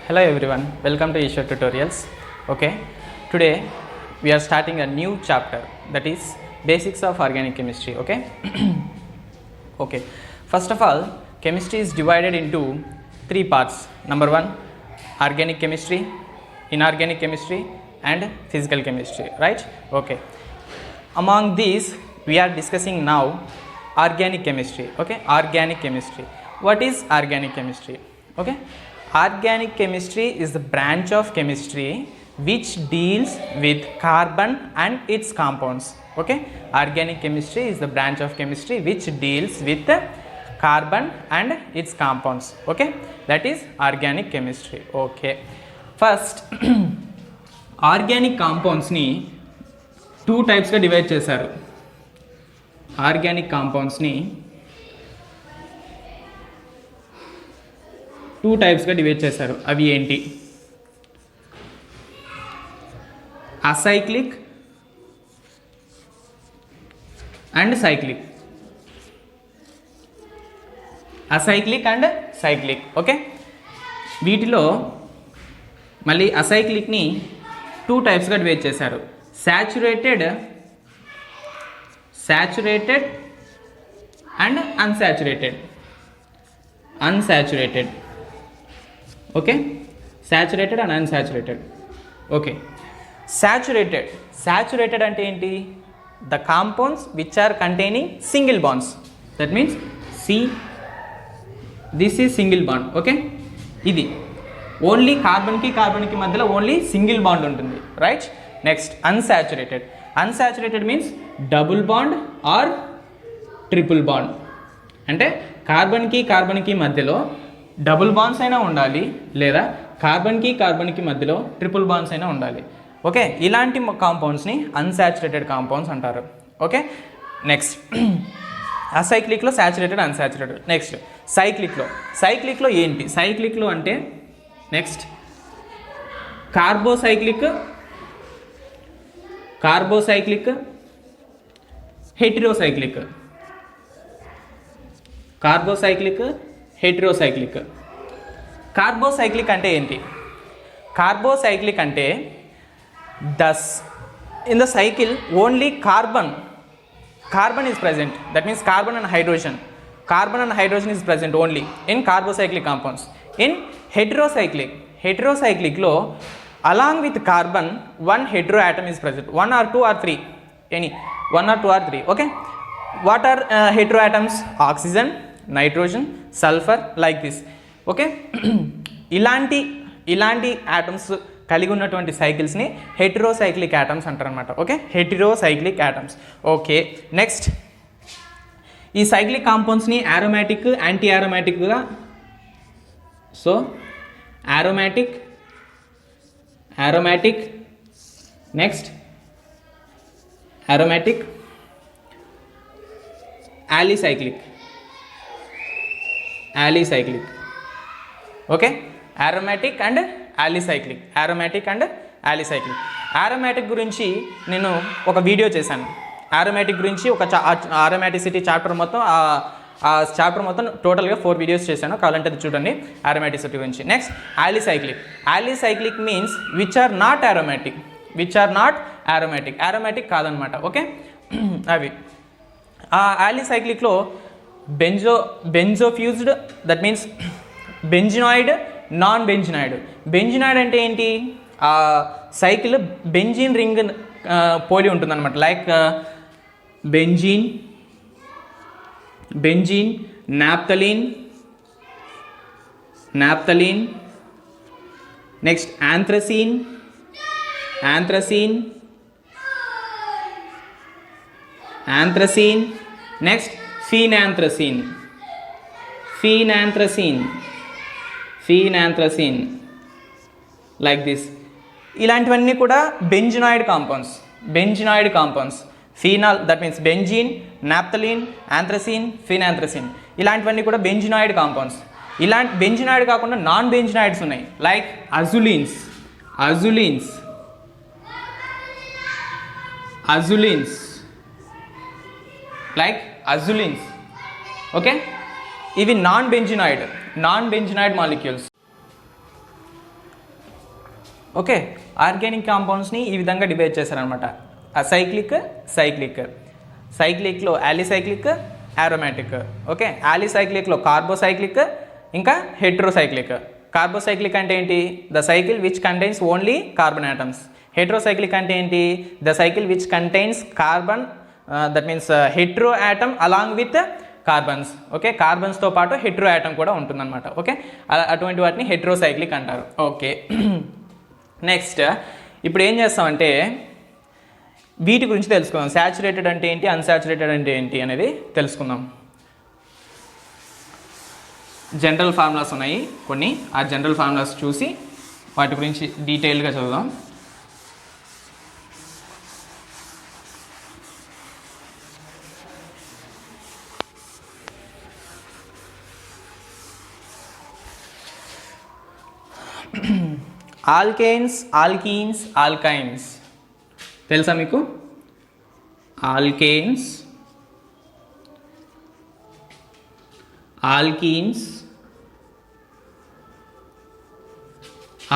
Hello everyone, welcome to Ishwar Tutorials. Okay, today we are starting a new chapter, that is basics of organic chemistry. Okay. Okay, first of all, chemistry is divided into three parts. Number one, organic chemistry, inorganic chemistry and physical chemistry, right? Okay, among these we are discussing now organic chemistry. Okay, organic chemistry. What is organic chemistry? Okay, organic chemistry is the branch of chemistry which deals with carbon and its compounds. Okay, organic chemistry is the branch of chemistry which deals with the carbon and its compounds. Okay, that is organic chemistry. Okay, first organic compounds ni two types ga divide chesaru. Organic compounds ni two టైప్స్గా divide చేశారు. అవి ఏంటి? Acyclic and cyclic. Acyclic and cyclic. Okay, వీటిలో మళ్ళీ అసైక్లిక్ని two టైప్స్గా divide చేశారు. Saturated and unsaturated. Okay, saturated and unsaturated. Okay, saturated అంటే ఏంటి? The compounds which are containing single bonds. That means this is single bond. Okay, ఇది only కార్బన్కి మధ్యలో ఓన్లీ సింగిల్ బాండ్ ఉంటుంది, right? Next unsaturated means double bond or triple bond. అంటే కార్బన్కి మధ్యలో double bonds అయినా ఉండాలి, లేదా కార్బన్కి మధ్యలో ట్రిపుల్ బాండ్స్ అయినా ఉండాలి. ఓకే, ఇలాంటి కాంపౌండ్స్ని అన్సాచురేటెడ్ కాంపౌండ్స్ అంటారు. ఓకే, నెక్స్ట్ అసైక్లిక్లో సాచురేటెడ్, అన్సాచురేటెడ్. నెక్స్ట్ సైక్లిక్లో ఏంటి? సైక్లిక్లో అంటే నెక్స్ట్ కార్బోసైక్లిక్, హెటిరోసైక్లిక్. కార్బోసైక్లిక్ అంటే ఏంటి? కార్బోసైక్లిక్ అంటే in the cycle only carbon is present. That means carbon and hydrogen is present only in carbocyclic compounds. In heterocyclic లో along with carbon one heteroatom is present, one or two or three, any one or two or three. Okay, what are heteroatoms? Oxygen, nitrogen, sulfur, like this. Okay, ఇలాంటి atoms కలిగి ఉన్నటువంటి సైకిల్స్ని heterocyclic atoms అంటారు అనమాట. Okay, heterocyclic atoms. Okay, next ఈ cyclic కాంపౌండ్స్ని aromatic, anti ఆరోమాటిక్గా, so aromatic, next aromatic, alicyclic. Okay, aromatic and alicyclic. Aromatic గురించి నేను ఒక వీడియో చేశాను. ఆరోమాటిక్ గురించి ఒక ఆరోమాటిసిటీ చాప్టర్ మొత్తం టోటల్గా 4 వీడియోస్ చేశాను, కావాలంటే అది చూడండి ఆరోమాటిసిటీ గురించి. Next alicyclic means which are not aromatic కాదనమాట. ఓకే, అవి ఆ యాలిసైక్లిక్లో benzofused, that means benzenoid, non benzenoid అంటే ఏంటి? ఆ సైకిల్ బెంజీన్ రింగ్ పోలి ఉంటుందన్నమాట. Like benzene, naphthalene, next anthracene, next phenanthrene, like this. ఇలాంటివన్నీ కూడా benzenoid compounds. Phenol, that means benzene, naphthalene, anthracene, phenanthrene, ఇలాంటివన్నీ కూడా బెంజినాయిడ్ కాంపౌండ్స్. ఇలాంటి బెంజినాయిడ్ కాకుండా నాన్ బెంజినాయిడ్స్ ఉన్నాయి, లైక్ అజులిన్స్, ఓకే, ఇవి non benzenoid molecules. Okay, organic కాంపౌండ్స్ని ఈ విధంగా డివైడ్ చేశారనమాట. Acyclic, cyclic. సైక్లిక్లో యాలిసైక్లిక్, ఆరోమాటిక్. ఓకే, యాలిసైక్లిక్లో కార్బోసైక్లిక్ ఇంకా హెట్రోసైక్లిక్. కార్బోసైక్లిక్ అంటే ఏంటి? The cycle which contains only carbon atoms. Heterocyclic అంటే ఏంటి? The cycle which contains carbon, that means hetero atom along with carbons. Okay, కార్బన్స్తో పాటు హెట్రో ఆటమ్ కూడా ఉంటుందన్నమాట. ఓకే, అటువంటి వాటిని హెట్రోసైక్లిక్ అంటారు. ఓకే, నెక్స్ట్ ఇప్పుడు ఏం చేస్తామంటే వీటి గురించి తెలుసుకుందాం. శాచురేటెడ్ అంటే ఏంటి, అన్సాచురేటెడ్ అంటే ఏంటి అనేది తెలుసుకుందాం. జనరల్ ఫార్ములాస్ ఉన్నాయి కొన్ని, ఆ జనరల్ ఫార్ములాస్ చూసి వాటి గురించి డీటెయిల్గా చదువుదాం. ఆల్కేన్స్, ఆల్కీన్స్, ఆల్కైన్స్ తెలుసా మీకు? Alkanes, alkenes,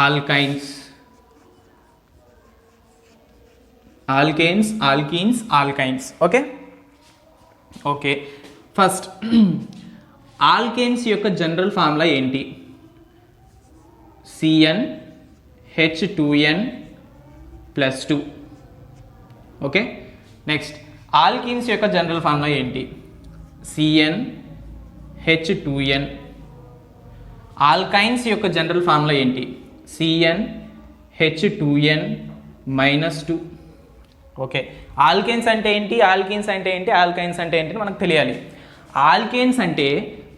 alkynes. Alkanes, alkenes, alkynes. Okay okay, first alkanes యొక్క జనరల్ ఫార్ములా ఏంటి? CnH2n+2. ఓకే, నెక్స్ట్ ఆల్కీన్స్ యొక్క జనరల్ ఫార్ములా ఏంటి? CnH2n. ఆల్కైన్స్ యొక్క జనరల్ ఫార్ములా ఏంటి? CnH2n-2. ఓకే, ఆల్కేన్స్ అంటే ఏంటి, ఆల్కీన్స్ అంటే ఏంటి, ఆల్కైన్స్ అంటే ఏంటి మనకు తెలియాలి. ఆల్కేన్స్ అంటే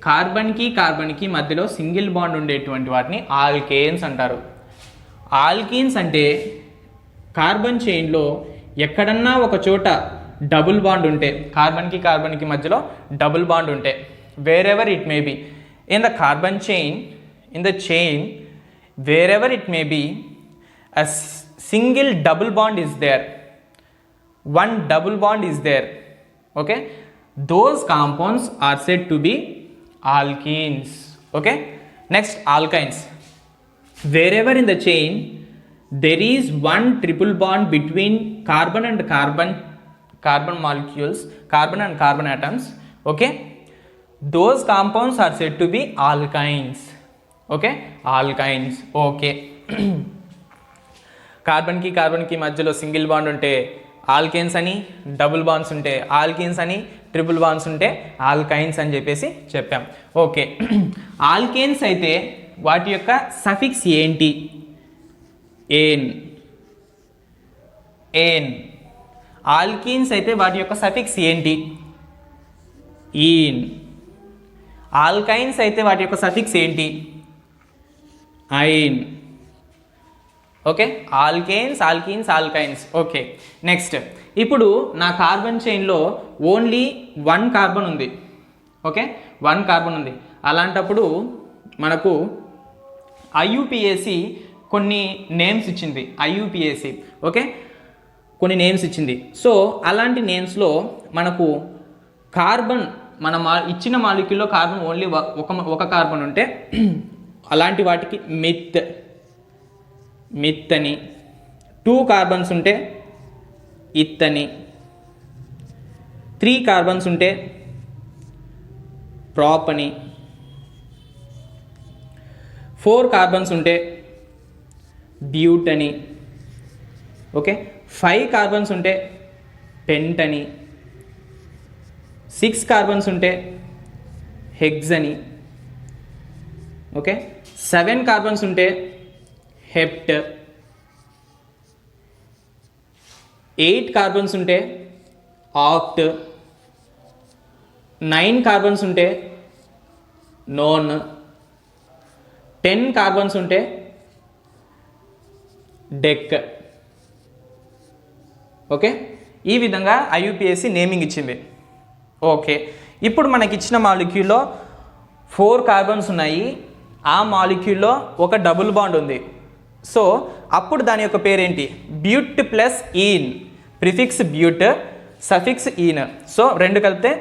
కార్బన్కి కార్బన్కి మధ్యలో సింగిల్ బాండ్ ఉండేటువంటి వాటిని ఆల్కేన్స్ అంటారు. ఆల్కీన్స్ అంటే కార్బన్ చైన్లో ఎక్కడన్నా ఒక చోట డబుల్ బాండ్ ఉంటే, కార్బన్కి కార్బన్కి మధ్యలో డబుల్ బాండ్ ఉంటే, wherever it may be in the carbon chain, in the chain wherever it may be, a single double bond is there, one double bond is there. Okay, those compounds are said to be alkenes. Okay, next alkynes. Wherever in the chain there is one triple bond between carbon and carbon molecules, carbon and carbon atoms. Okay, those compounds are said to be alkynes. Okay, alkynes. Okay. కార్బన్కి కార్బన్కి మధ్యలో single bond ఉంటే alkanes అని, double bonds ఉంటే alkenes అని, triple bonds ఉంటే alkynes అని చెప్పేసి చెప్పాం. Okay, alkanes అయితే వాటి యొక్క సఫిక్స్ ఏంటి? ఏన్. ఏన్. ఆల్కీన్స్ అయితే వాటి యొక్క సఫిక్స్ ఏంటి? ఈన్. ఆల్కైన్స్ అయితే వాటి యొక్క సఫిక్స్ ఏంటి? Yne. Okay, alkanes, alkenes, alkynes. Okay, next ఇప్పుడు నా కార్బన్ చైన్లో ఓన్లీ 1 కార్బన్ ఉంది. ఓకే, 1 కార్బన్ ఉంది. అలాంటప్పుడు మనకు ఐయుపిఏసి కొన్ని నేమ్స్ ఇచ్చింది. ఐయుపిఏసి ఓకే, కొన్ని నేమ్స్ ఇచ్చింది. సో అలాంటి నేమ్స్లో మనకు కార్బన్, మన ఇచ్చిన మాలిక్యూల్లో కార్బన్ ఓన్లీ ఒక కార్బన్ ఉంటే అలాంటి వాటికి మిత్ అని, 2 కార్బన్స్ ఉంటే ఇత్ అని, 3 కార్బన్స్ ఉంటే ప్రాప్ అని, 4 కార్బన్స్ ఉంటే బ్యూట్ అని. ఓకే, 5 కార్బన్స్ ఉంటే పెంట్ అని, 6 కార్బన్స్ ఉంటే హెగ్జ్ అని. ఓకే, 7 కార్బన్స్ ఉంటే హెప్ట్, 8 కార్బన్స్ ఉంటే ఆక్ట్, 9 కార్బన్స్ ఉంటే నోన్, 10 కార్బన్స్ ఉంటే డెక్. ఓకే, ఈ విధంగా ఐయుపిఎస్సి నేమింగ్ ఇచ్చింది. ఓకే, ఇప్పుడు మనకి ఇచ్చిన మాలిక్యూల్లో 4 కార్బన్స్ ఉన్నాయి. ఆ మాలిక్యూల్లో ఒక డబుల్ బాండ్ ఉంది. సో అప్పుడు దాని యొక్క పేరేంటి? But plus ene. Prefix but, suffix ene. So 2 కలిపితే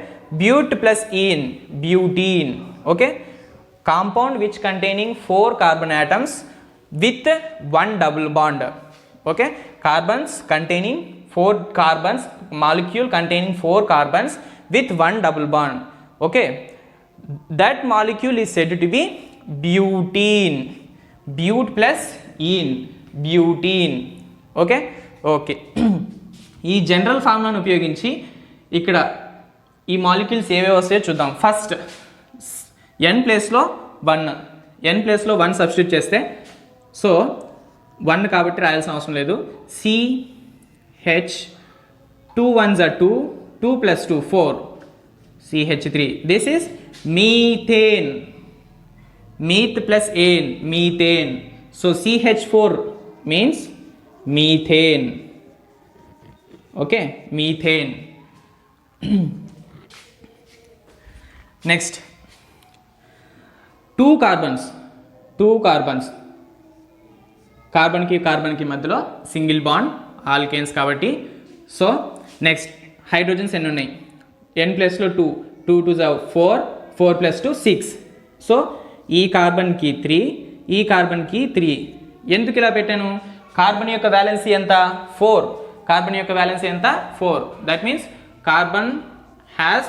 but plus ene, butene. Okay, compound which containing 4 carbon atoms with one double bond. Okay, carbons containing 4 carbons, molecule containing 4 carbons with one double bond. Okay, that molecule is said to be butene. But plus ene, butene. Okay, okay. ఈ general ఫార్ములాను ఉపయోగించి ఇక్కడ ఈ molecules ఏవేవి వస్తాయో చూద్దాం. First n ప్లేస్లో 1, n ప్లేస్లో 1 సబ్స్టిట్యూట్ చేస్తే, సో 1 కాబట్టి రాయాల్సిన అవసరం లేదు. CH 2 1s are 2, 2 plus 2 4, CH3. This is methane. Meth plus ane, methane. So CH4 means methane. Okay, methane. Next, 2 carbons. కార్బన్కి మధ్యలో సింగిల్ బాండ్, ఆల్కేన్స్ కాబట్టి. సో నెక్స్ట్ హైడ్రోజన్స్ ఎన్ని ఉన్నాయి? n ప్లస్లో 2, 2 2s are 4, 4 plus 2 6. సో ఈ కార్బన్కి 3, ఈ కార్బన్కి 3. ఎందుకు ఇలా పెట్టాను? కార్బన్ యొక్క వ్యాలెన్సీ ఎంత? 4. కార్బన్ యొక్క వ్యాలెన్సీ ఎంత? 4. That means carbon has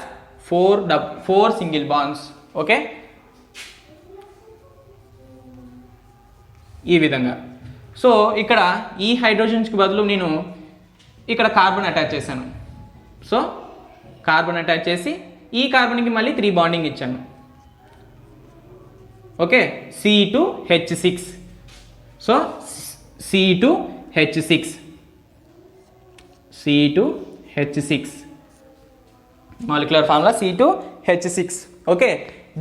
4 single bonds. Okay, ఈ విధంగా. సో ఇక్కడ ఈ హైడ్రోజన్స్కి బదులు నేను ఇక్కడ కార్బన్ అటాచ్ చేశాను. సో కార్బన్ అటాచ్ చేసి ఈ కార్బన్కి మళ్ళీ 3 బాండింగ్ ఇచ్చాను. Okay, C2H6. So C2H6 molecular formula C2H6. Okay,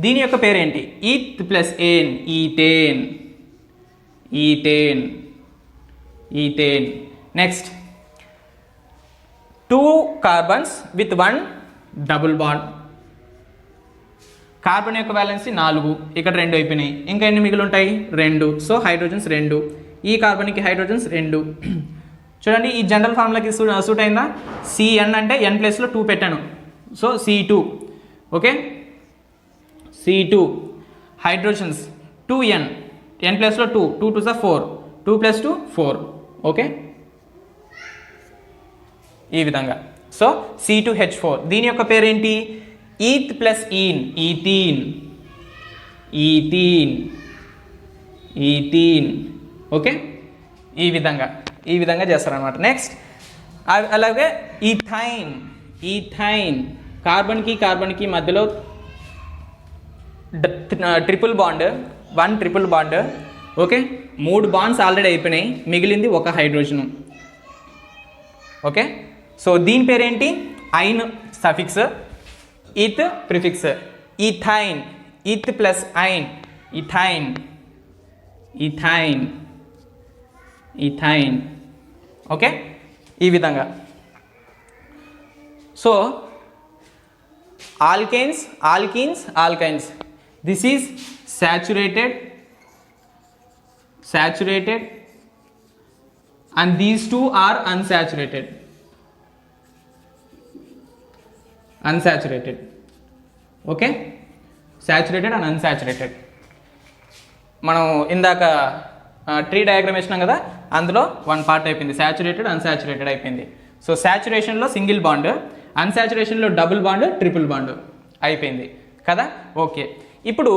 దీని యొక్క పేరేంటి? Eth plus ane, ethane. Next 2 carbons with 1 double bond. Carbon యొక్క వ్యాలెన్సీ 4, ఇక్కడ 2 అయిపోయినాయి. ఇంకా ఎన్ని మిగిలి ఉంటాయి? 2. సో హైడ్రోజన్స్ 2, ఈ కార్బన్కి హైడ్రోజన్స్ 2. చూడండి, ఈ జనరల్ ఫార్ములాకి సూట్ అయిందా? Cn అంటే n ప్లేస్లో 2 పెట్టాను. So C2. Okay, C2 hydrogens 2n, n ప్లేస్లో 2, 2 2s are 4, 2 plus 2 4. ఓకే, ఈ విధంగా. So C2H4. దీని యొక్క పేరేంటి? Eth plus ene, ethene. Okay, ఈ విధంగా చేస్తారనమాట. నెక్స్ట్ అలాగే ఈథైన్. కార్బన్కి మధ్యలో triple bond, 1 triple bond. Okay, 3 bonds already అయిపోయినాయి, మిగిలింది ఒక హైడ్రోజన్. ఓకే, సో దీని పేరేంటి? Yne suffix, eth prefix. Ethyne, eth plus yne, ethyne. Okay, ఈ విధంగా. So alkynes. This is saturated, and these two are unsaturated. Okay, saturated and unsaturated. మనం ఇందాక tree diagram వేసినాం కదా, అందులో 1 పార్ట్ అయిపోయింది, సాచురేటెడ్ అన్సాచురేటెడ్ అయిపోయింది. సో సాచురేషన్లో సింగిల్ బాండ్, అన్సాచురేషన్లో డబుల్ బాండ్, ట్రిపుల్ బాండ్ అయిపోయింది కదా. ఓకే, ఇప్పుడు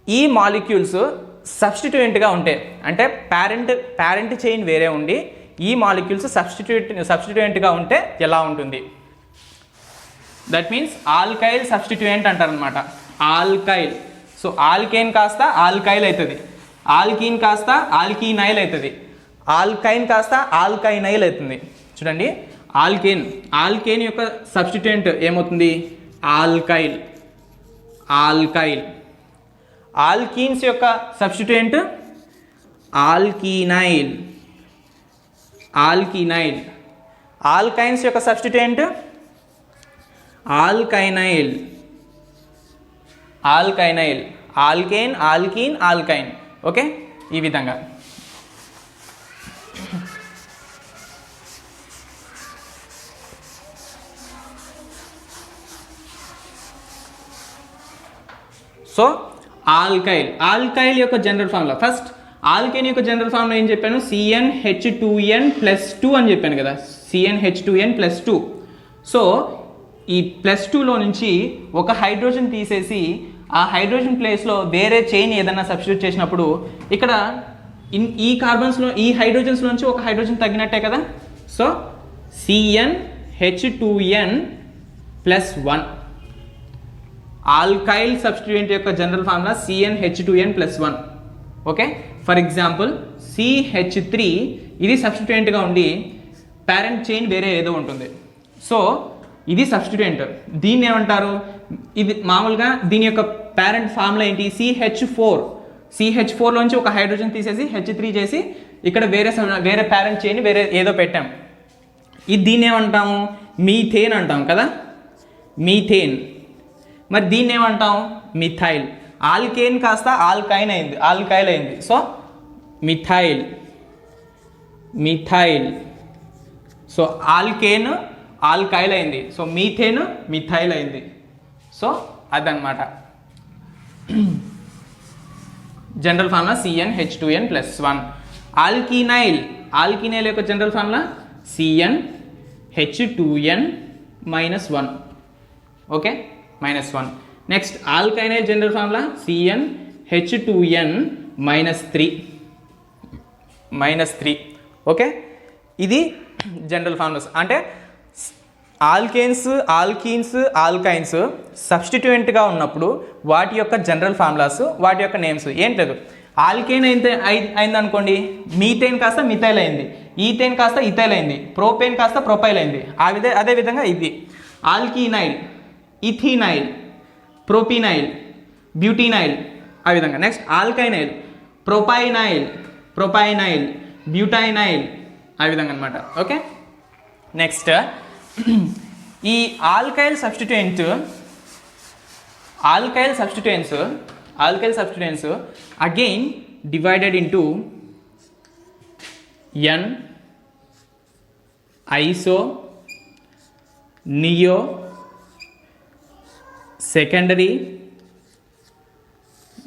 ఈ మాలిక్యూల్స్ సబ్స్టిట్యూయెంట్గా ఉంటే, అంటే పేరెంట్ చైన్ వేరే ఉండి ఈ మాలిక్యూల్స్ సబ్స్టిట్యూయెంట్గా ఉంటే ఎలా ఉంటుంది? దట్ మీన్స్ ఆల్కైల్ సబ్స్టిట్యూయెంట్ అంటారనమాట. ఆల్కైల్. సో ఆల్కేన్ కాస్త ఆల్కైల్ అవుతుంది, ఆల్కీన్ కాస్త ఆల్కీనైల్ అవుతుంది, ఆల్కైన్ కాస్త ఆల్కైనైల్ అవుతుంది. చూడండి, ఆల్కేన్ యొక్క సబ్స్టిట్యూయెంట్ ఏమవుతుంది? ఆల్కైల్. ఆల్కీన్స్ యొక్క సబ్స్టిట్యూయెంట్ ఆల్కీనైల్. ఆల్కైన్స్ యొక్క substituent alkynyl. Alkane, alkene, alkyne. Okay, ఈ విధంగా. సో ఆల్కైల్ యొక్క జనరల్ ఫార్ములా. ఫస్ట్ ఆల్కేన్ యొక్క జనరల్ ఫార్ములా ఏం చెప్పాను, CnH2n+2 అని చెప్పాను కదా, CnH2n+2. సో ఈ +2లో నుంచి ఒక హైడ్రోజన్ తీసేసి ఆ హైడ్రోజన్ ప్లేస్లో వేరే చైన్ ఏదైనా సబ్స్టిట్యూట్ చేసినప్పుడు ఇక్కడ ఈ కార్బన్స్లో ఈ హైడ్రోజన్స్ నుంచి ఒక హైడ్రోజన్ తగ్గినట్టే కదా. సో CnH2n+1 ఆల్కైల్ సబ్స్టిట్యూయెంట్ యొక్క general formula CnH2n+1. Okay, for example CH3 ఇది సబ్స్టిట్యూయెంట్గా ఉండి పేరెంట్ చైన్ వేరే ఏదో ఉంటుంది. సో ఇది సబ్స్టిట్యూయెంట్, దీన్ని ఏమంటారు, ఇది మామూలుగా దీని యొక్క పేరెంట్ ఫార్ములా ఏంటి, CH4లోంచి ఒక హైడ్రోజన్ తీసేసి H3 చేసి ఇక్కడ వేరే పేరెంట్ చైన్ వేరే ఏదో పెట్టాం. దీన్ని ఏమంటాము, మీథేన్ అంటాం కదా, మీథేన్. మరి దీన్ని ఏమంటాం, మిథైల్. ఆల్కేన్ కాస్త ఆల్కైల్ అయింది. So methyl. So alkane alkyl అయింది, సో మీథేన్ మిథైల్ అయింది. సో అదనమాట జనరల్ ఫార్ములా CnH2n+1. ఆల్కీనైల్ యొక్క general formula CnH2n-1. Okay, -1. Next alkynyl general formula CnH2n-3. Okay, ఇది జనరల్ ఫార్ములాస్. అంటే ఆల్కీన్స్ ఆల్కైన్స్ సబ్స్టిట్యూయెంట్గా ఉన్నప్పుడు వాటి యొక్క జనరల్ ఫార్ములాస్, వాటి యొక్క నేమ్స్ ఏం లేదు. ఆల్కేన్ అయింది అనుకోండి, మీథేన్ కాస్త మిథైల్ అయింది, ఈథేన్ కాస్త ఇథైల్ అయింది, ప్రోపేన్ కాస్త ప్రొపైల్ అయింది. అదేవిధంగా ఇది ఆల్కీనైల్, ఇథినైల్, ప్రోపినైల్, బ్యూటినైల్, ఆ విధంగా. నెక్స్ట్ ఆల్కైనైల్, ప్రొపైనైల్, బ్యూటైనైల్, ఆ విధంగా అనమాట. ఓకే, నెక్స్ట్ ఈ alkyl substituents again divided into N, iso, neo, secondary,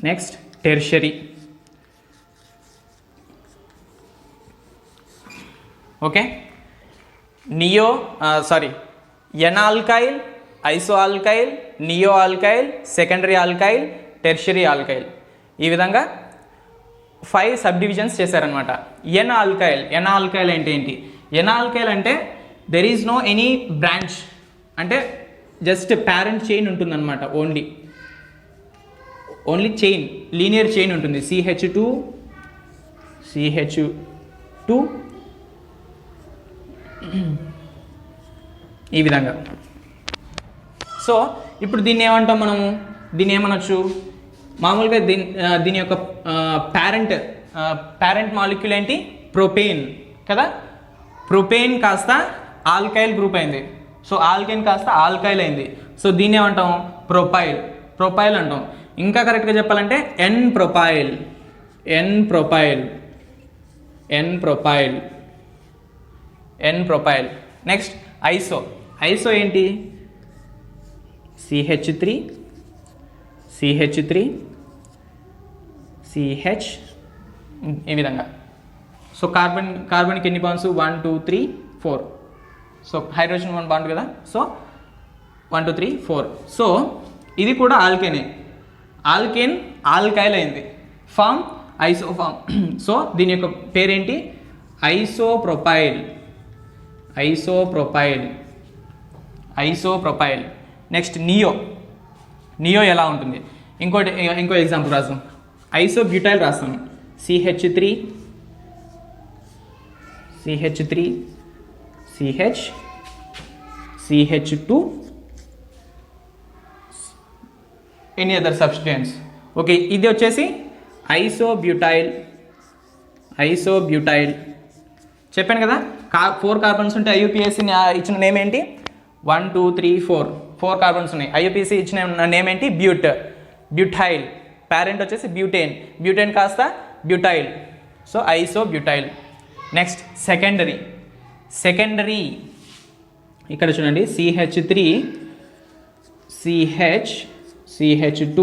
next tertiary. Okay, N alkyl, iso alkyl, neo alkyl, secondary alkyl, tertiary alkyl, ఈ విధంగా 5 సబ్ డివిజన్స్ చేశారనమాట. ఎన్ ఆల్కైల్ అంటే ఏంటి, ఎన్ ఆల్కైల్ అంటే there is no any branch, అంటే just parent chain ఉంటుందన్నమాట, only chain, linear chain ఉంటుంది. CH2 ఈ విధంగా. సో ఇప్పుడు దీన్ని ఏమంటాం మనము, దీన్ని ఏమనొచ్చు, మామూలుగా దీని యొక్క పేరెంట్ మాలిక్యూల్ ఏంటి, ప్రొపేన్ కదా. ప్రొపేన్ కాస్త ఆల్కైల్ గ్రూప్ అయింది, సో ఆల్కేన్ కాస్త ఆల్కైల్ అయింది. సో దీన్ని ఏమంటాం, ప్రొపైల్ అంటాం. ఇంకా కరెక్ట్గా చెప్పాలంటే ఎన్ ప్రొపైల్. నెక్స్ట్ ఐసో ఏంటి, CH3 CH, ఈ విధంగా. సో కార్బన్కి ఎన్ని బాండ్స్, 1 2 3 4. సో హైడ్రోజన్ 1 బాండ్ కదా, సో 1 2 3 4. సో ఇది కూడా ఆల్కేనే, ఆల్కేన్ ఆల్కైల్ అయింది, ఫామ్ ఐసో ఫామ్. సో దీని యొక్క పేరేంటి, ఐసోప్రొపైల్. నెక్స్ట్ నియో ఎలా ఉంటుంది, ఇంకో ఎగ్జాంపుల్ రాస్తాం. ఐసోబ్యూటైల్ రాస్తాం, CH3 CH2 any other substituents. Okay, ఇది వచ్చేసి ఐసోబ్యూటైల్. చెప్పాను కదా, 4 కార్బన్స్ ఉంటాయి. IUPAC ఇచ్చిన నేమ్ ఏంటి, 1 2 3 4 కార్బన్స్ ఉన్నాయి. IUPAC ఇచ్చిన నేమ్ ఏంటి, బ్యూటైల్. పేరెంట్ వచ్చేసి బ్యూటేన్ కాస్త butyl, so isobutyl. Next secondary ఇక్కడ చూడండి, CH3 CH2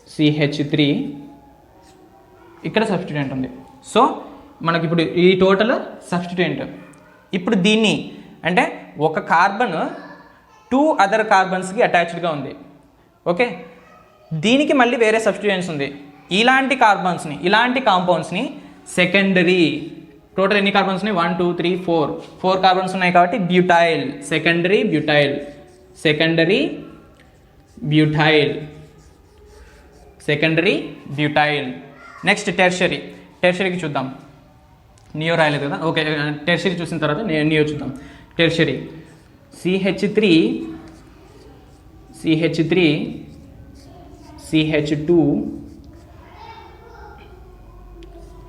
CH3, ఇక్కడ సబ్స్టిట్యూయెంట్ ఉంది. సో మనకి ఇప్పుడు ఈ టోటల్ సబ్స్టిట్యూయెంట్. ఇప్పుడు దీన్ని అంటే ఒక కార్బన్ 2 అదర్ కార్బన్స్కి అటాచ్డ్గా ఉంది. ఓకే, దీనికి మళ్ళీ వేరే సబ్స్టిట్యూయెంట్స్ ఉంది. ఇలాంటి కార్బన్స్ని, ఇలాంటి కాంపౌండ్స్ని సెకండరీ. టోటల్ ఎన్ని కార్బన్స్ ఉన్నాయి? 1 2 3 4 కార్బన్స్ ఉన్నాయి కాబట్టి butyl, secondary butyl, secondary butyl, secondary butyl. Next tertiary. టెర్షరీకి చూద్దాం. నియో రాయలేదు కదా, ఓకే. టెర్షరీ చూసిన తర్వాత నియో చూద్దాం. టెర్షరీ CH3 CH2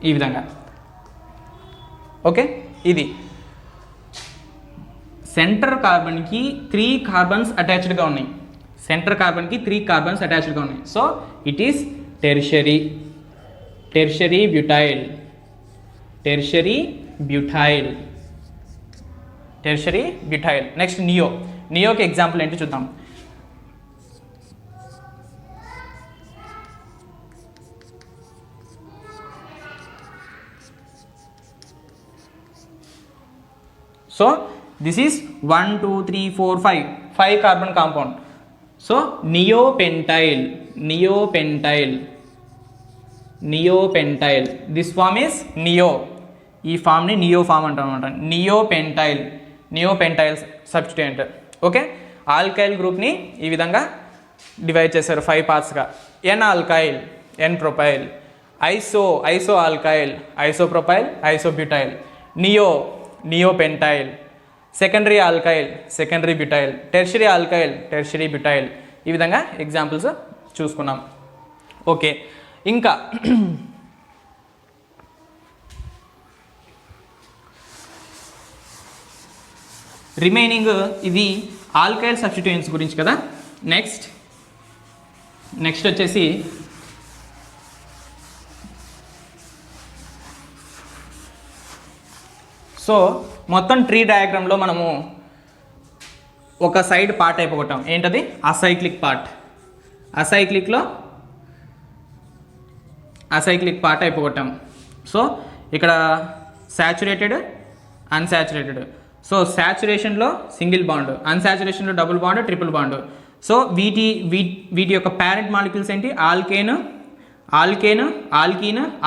ఈ విధంగా. ఓకే, ఇది సెంటర్ కార్బన్కి 3 కార్బన్స్ అటాచ్డ్గా ఉన్నాయి. సెంటర్ కార్బన్కి 3 కార్బన్స్ అటాచ్డ్గా ఉన్నాయి. So it is tertiary, tertiary butyl, tertiary butyl, tertiary butyl. Next neo. నియోకి ఎగ్జాంపుల్ ఏంటి చూద్దాం. So this is 1 2 3 4 5 carbon compound. So neopentyl, neopentyl, neopentyl. This form is neo. ఈ ఫామ్ని నియో ఫామ్ అంటాం అనమాట. Neopentyl, neopentyl substituent. Okay, alkyl గ్రూప్ని ఈ విధంగా డివైడ్ చేశారు 5 పార్ట్స్గా. N alkyl, N propyl, iso alkyl, isopropyl, isobutyl, neo, neopentyl, secondary alkyl, secondary butyl, tertiary alkyl, tertiary butyl. ఈ విధంగా ఎగ్జాంపుల్స్ చూసుకున్నాం. ఓకే, ఇంకా రిమైనింగ్ ఇది ఆల్కైల్ సబ్స్టిట్యూయెంట్స్ గురించి కదా. నెక్స్ట్ వచ్చేసి సో మొత్తం ట్రీ డయాగ్రామ్లో మనము ఒక సైడ్ పార్ట్ అయిపోగొట్టాం. ఏంటది? Acyclic part. అసైక్లిక్ పార్ట్ అయిపోగొట్టాం. సో ఇక్కడ సాచురేటెడ్, అన్సాచురేటెడ్. సో సాచురేషన్లో సింగిల్ బాండ్, అన్సాచురేషన్లో double bond, triple bond. So వీటి యొక్క ప్యారెంట్ మాలిక్యూల్స్ ఏంటి? Alkane,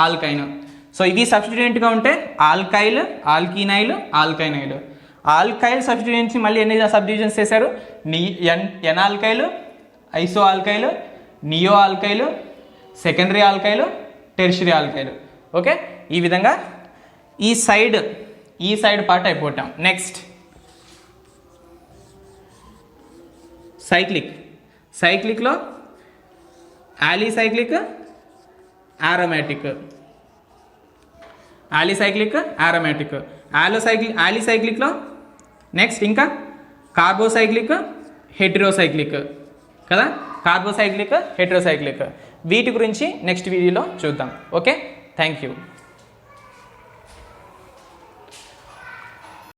alkyne. సో ఇవి సబ్స్టిట్యూయెంట్గా ఉంటే alkyl, alkenyl, alkynyl. Alkyl substituents మళ్ళీ ఎన్ని సబ్ డివిజన్స్ చేశారు? N alkyl, iso alkyl, neo alkyl, secondary alkyl, tertiary alkyl. Okay, ఈ విధంగా ఈ సైడ్ పార్ట్ అయిపోతాం. నెక్స్ట్ సైక్లిక్లో యాలీసైక్లిక్, ఆరోమాటిక్, యాలీసైక్లిక్లో నెక్స్ట్ ఇంకా కార్బోసైక్లిక్, హెటెరోసైక్లిక్ కదా. కార్బోసైక్లిక్, హెటెరోసైక్లిక్. వీటి గురించి నెక్స్ట్ వీడియోలో చూద్దాం. Okay, thank you.